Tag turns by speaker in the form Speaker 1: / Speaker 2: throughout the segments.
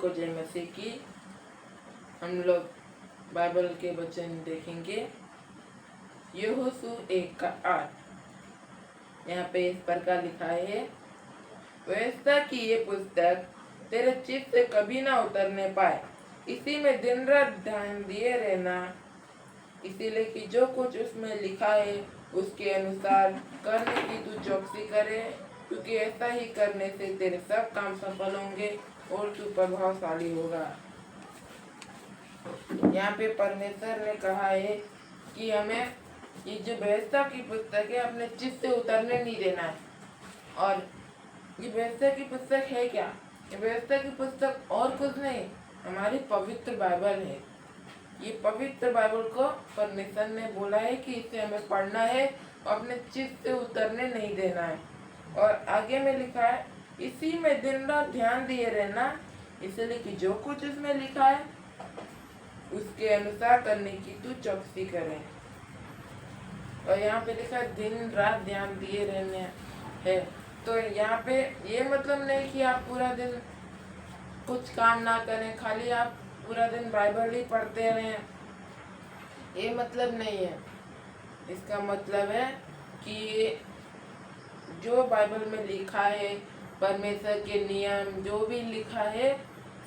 Speaker 1: को जय मसीह की। हम लोग बाइबल के वचन देखेंगे। यहोशू 1:8 यहाँ पे इस प्रकार लिखा है, व्यवस्था की ये पुस्तक तेरे चित्त से कभी ना उतरने पाए, इसी में दिन रात ध्यान दिए रहना, इसीलिए कि जो कुछ उसमें लिखा है उसके अनुसार करने की तू चौकसी करे, क्योंकि ऐसा ही करने से तेरे सब काम सफल होंगे और तू प्रभावशाली होगा। यहाँ पे परमेश्वर ने कहा है कि हमें ये जो व्यवस्था की पुस्तक है अपने चित्त से उतरने नहीं देना है। और ये व्यवस्था की पुस्तक है क्या? ये व्यवस्था की पुस्तक और कुछ नहीं, हमारी पवित्र बाइबल है। ये पवित्र बाइबल को परमेश्वर ने बोला है कि इसे हमें पढ़ना है, अपने चित्त से उतरने नहीं देना है। और आगे में लिखा है, इसी में दिन रात ध्यान दिए रहना, इसलिए कि जो कुछ उसमें लिखा है उसके अनुसार करने की तू चौकसी करे। और यहाँ पे लिखा है दिन रात ध्यान दिए रहने है। तो यहाँ पे ये मतलब नहीं कि आप पूरा दिन कुछ काम ना करें, खाली आप पूरा दिन बाइबल ही पढ़ते रहें, ये मतलब नहीं है। इसका मतलब है कि जो बाइबल में लिखा है, परमेश्वर के नियम जो भी लिखा है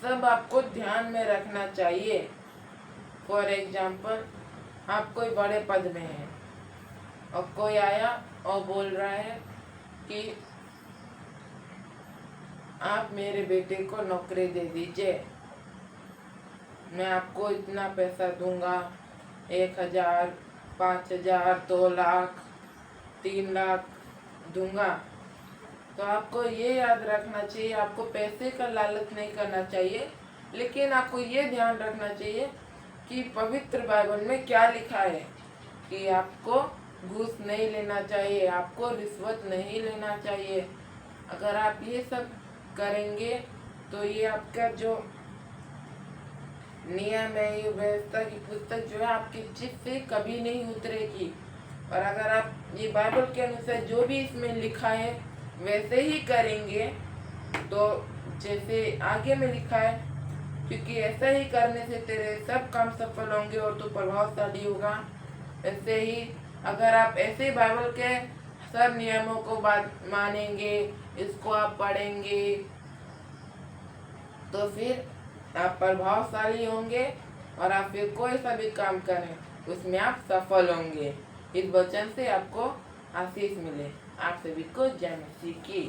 Speaker 1: सब आपको ध्यान में रखना चाहिए। फॉर एग्जाम्पल, आप कोई बड़े पद में हैं और कोई आया और बोल रहा है कि आप मेरे बेटे को नौकरी दे दीजिए, मैं आपको इतना पैसा दूंगा, 1,000, 5,000, 2 लाख, 3 लाख दूंगा। तो आपको ये याद रखना चाहिए, आपको पैसे का लालच नहीं करना चाहिए, लेकिन आपको ये ध्यान रखना चाहिए कि पवित्र बाइबल में क्या लिखा है कि आपको घूस नहीं लेना चाहिए, आपको रिश्वत नहीं लेना चाहिए। अगर आप ये सब करेंगे तो ये आपका जो नियम है, ये व्यवस्था की पुस्तक जो है आपके चित्त से कभी नहीं उतरेगी। और अगर आप ये बाइबल के अनुसार जो भी इसमें लिखा है वैसे ही करेंगे, तो जैसे आगे में लिखा है, क्योंकि ऐसा ही करने से तेरे सब काम सफल होंगे और तू प्रभावशाली होगा। ऐसे ही अगर आप ऐसे बाइबल के सब नियमों को बात मानेंगे, इसको आप पढ़ेंगे, तो फिर आप प्रभावशाली होंगे और आप फिर कोई सा भी काम करें उसमें आप सफल होंगे। इस वचन से आपको आशीष मिले। आप सभी को जय मसीह की।